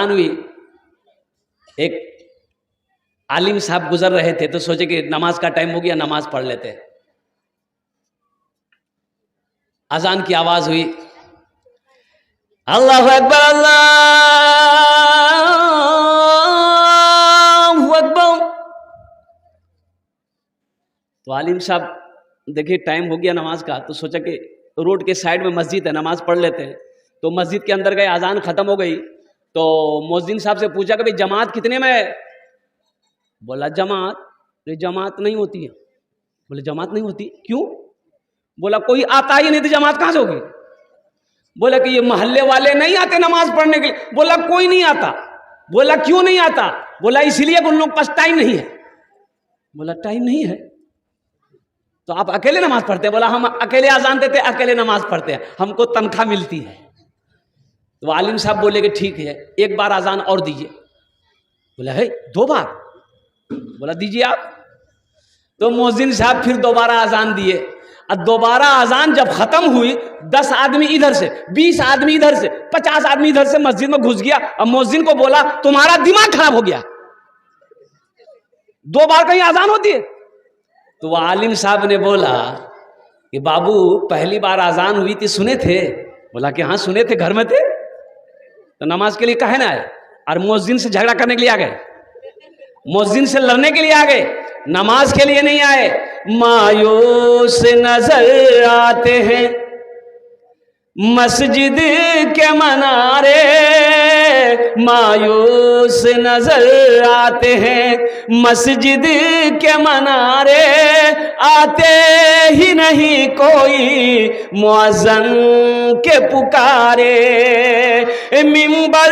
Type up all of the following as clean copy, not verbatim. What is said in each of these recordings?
हुई, एक आलिम साहब गुजर रहे थे तो सोचे कि नमाज का टाइम हो गया, नमाज पढ़ लेते हैं। अजान की आवाज हुई, अल्लाहु अकबर अल्लाहु अकबर। तो आलिम साहब देखिए टाइम हो गया नमाज का, तो सोचा कि रोड के साइड में मस्जिद है, नमाज पढ़ लेते हैं। तो मस्जिद के अंदर गए, अजान खत्म हो गई तो मुअज्जिन साहब से पूछा कि भाई जमात कितने में है? बोला जमात नहीं होती है। बोले जमात नहीं होती क्यों? बोला कोई आता ही नहीं तो जमात कहां से होगी? बोला कि ये मोहल्ले वाले नहीं आते नमाज पढ़ने के लिए। बोला कोई नहीं आता। बोला क्यों नहीं आता? बोला इसलिए उन लोग पास टाइम नहीं है। बोला टाइम नहीं है तो आप अकेले नमाज पढ़ते हैं? बोला हम अकेले अजान देते, अकेले नमाज पढ़ते हैं, हमको तनख्वाह मिलती है। तो आलिम साहब बोले कि ठीक है, एक बार अजान और दीजिए। बोला है 2 बार? बोला दीजिए आप। तो मुअज्जिन साहब फिर दोबारा अजान दिए और दोबारा अजान जब खत्म हुई, 10 आदमी इधर से, 20 आदमी इधर से, 50 आदमी इधर से मस्जिद में घुस गया और मुअज्जिन को बोला तुम्हारा दिमाग खराब हो गया, 2 बार कहीं अजान होती है? तो आलिम साहब ने बोला कि बाबू पहली बार अजान हुई थी, सुने थे? बोला कि हाँ सुने थे, घर में थे। तो नमाज के लिए काहे ना आए? और मुअज्जिन से झगड़ा करने के लिए आ गए, मुअज्जिन से लड़ने के लिए आ गए, नमाज के लिए नहीं आए। मायूस नजर आते हैं मस्जिद के मनारे, मायूस नजर आते हैं मस्जिद के मनारे, आते ही नहीं कोई मुअज्जिन के पुकारे। मिंबर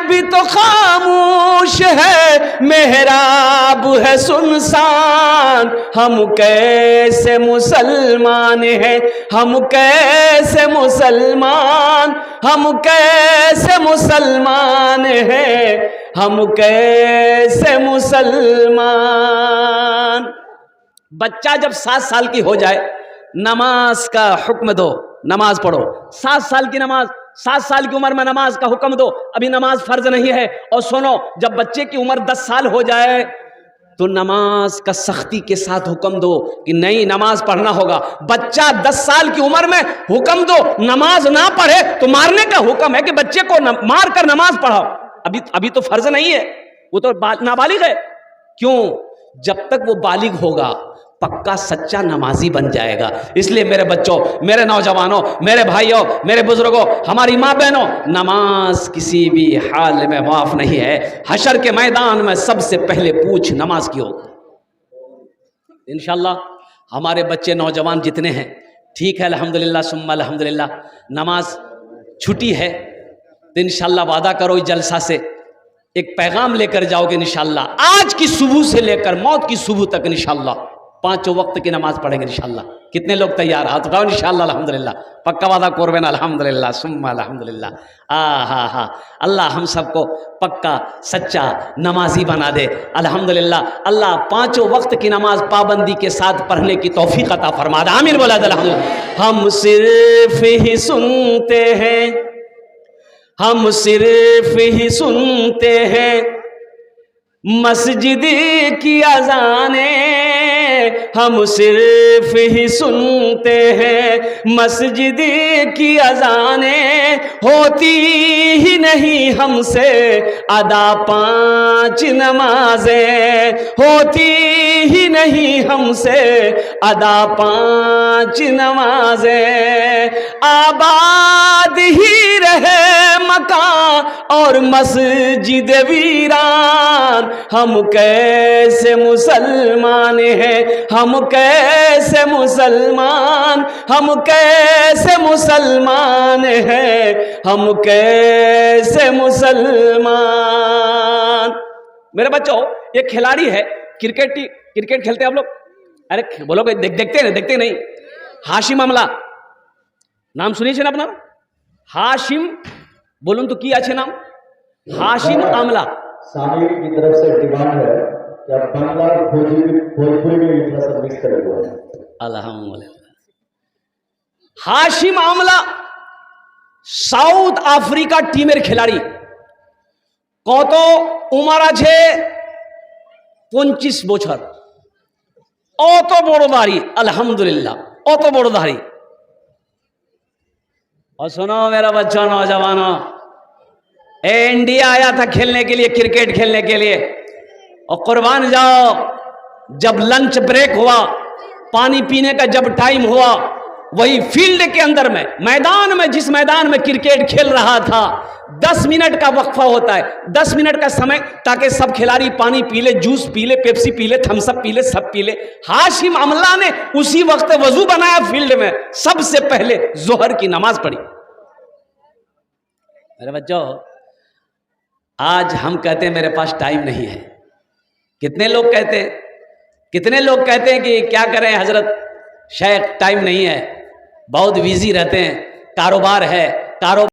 भी तो खामोश है, मेहराब है सुनसान, हम कैसे मुसलमान हैं, हम कैसे मुसलमान, हम कैसे मुसलमान हैं, हम कैसे मुसलमान। बच्चा जब 7 साल की हो जाए, नमाज का हुक्म दो, नमाज पढ़ो। 7 साल की नमाज, 7 साल की उम्र में नमाज का हुक्म दो, अभी नमाज फर्ज नहीं है। और सुनो, जब बच्चे की उम्र 10 साल हो जाए तो नमाज का सख्ती के साथ हुक्म दो कि नहीं नमाज पढ़ना होगा। बच्चा 10 साल की उम्र में हुक्म दो, नमाज ना पढ़े तो मारने का हुक्म है कि बच्चे को मार कर नमाज पढ़ाओ। अभी तो फर्ज नहीं है, वो तो नाबालिग है। क्यों? जब तक वो बालिग होगा पक्का सच्चा नमाजी बन जाएगा। इसलिए मेरे बच्चों, मेरे नौजवानों, मेरे भाइयों, मेरे बुजुर्गों, हमारी माँ बहनों, नमाज किसी भी हाल में माफ नहीं है। हशर के मैदान में सबसे पहले पूछ नमाज की होगी। इंशाअल्लाह हमारे बच्चे नौजवान जितने हैं, ठीक है, अल्हम्दुलिल्लाह सुम्मा अल्हम्दुलिल्लाह, नमाज छुट्टी है तो इंशाअल्लाह वादा करो इस जलसा से एक पैगाम लेकर जाओगे इंशाअल्लाह। आज की सुबह से लेकर मौत की सुबह तक इंशाअल्लाह 5 वक्त की नमाज पढ़ेंगे इंशाअल्लाह। कितने लोग तैयार? हाथ उठाओ इंशाअल्लाह। अल्हम्दुलिल्लाह, पक्का वादा करबेन अल्हम्दुलिल्लाह सुम्मा अल्हम्दुलिल्लाह। हा अल्लाह हम सबको पक्का सच्चा नमाजी बना दे अल्हम्दुलिल्लाह। अल्लाह 5 वक्त की नमाज पाबंदी के साथ पढ़ने की तौफीक अता फरमा दे। आमीन बोला अल्हम्दुलिल्लाह। हम सिर्फ ही सुनते हैं, हम सिर्फ ही सुनते हैं मस्जिद की अज़ाने, हम सिर्फ ही सुनते हैं मस्जिद की अज़ाने, होती ही नहीं हमसे अदा 5 नमाजें, होती ही नहीं हमसे अदा 5 नमाजें। आबाद ही रहे मकान और मस्जिद वीरान, हम कैसे मुसलमान हैं, हम कैसे मुसलमान, हम कैसे मुसलमान हैं, हम कैसे मुसलमान। मेरे बच्चों, एक खिलाड़ी है, क्रिकेट खेलते हैं आप लोग? अरे बोलो देखते नहीं? हाशिम अमला नाम सुनिए ना अपना? हाशिम बोलूं तो की अच्छे नाम? हाशिम अमला। सामने की तरफ से डिमांड है कि आप बांग्ला भोजपुरी में इतना सब मिक्स करे हुए हैं। अल्हम्दुलिल्लाह। हाशिम आमला साउथ अफ्रीका टीमेर खिलाड़ी, কত উমার আছে 25 বছর, অত বড় দাড়ি, अल्हम्दुलिल्लाह অত বড় दाढ़ी। और सुनो मेरा बच्चा नौजवानों, इंडिया आया था खेलने के लिए, क्रिकेट खेलने के लिए, और कुर्बान जाओ जब लंच ब्रेक हुआ, पानी पीने का जब टाइम हुआ, वही फील्ड के अंदर में, मैदान में, जिस मैदान में क्रिकेट खेल रहा था, 10 मिनट का वक्फा होता है, 10 मिनट का समय, ताकि सब खिलाड़ी पानी पी ले, जूस पी ले, पेप्सी पी ले, थम्सअप पी ले, सब पी ले। हाशिम अमला ने उसी वक्त वजू बनाया फील्ड में, सबसे पहले जोहर की नमाज पढ़ी। मेरे बच्चों, आज हम कहते हैं मेरे पास टाइम नहीं है। कितने लोग कहते हैं कि क्या करें हजरत शेख, टाइम नहीं है, बहुत बिजी रहते हैं, कारोबार है, कारोबार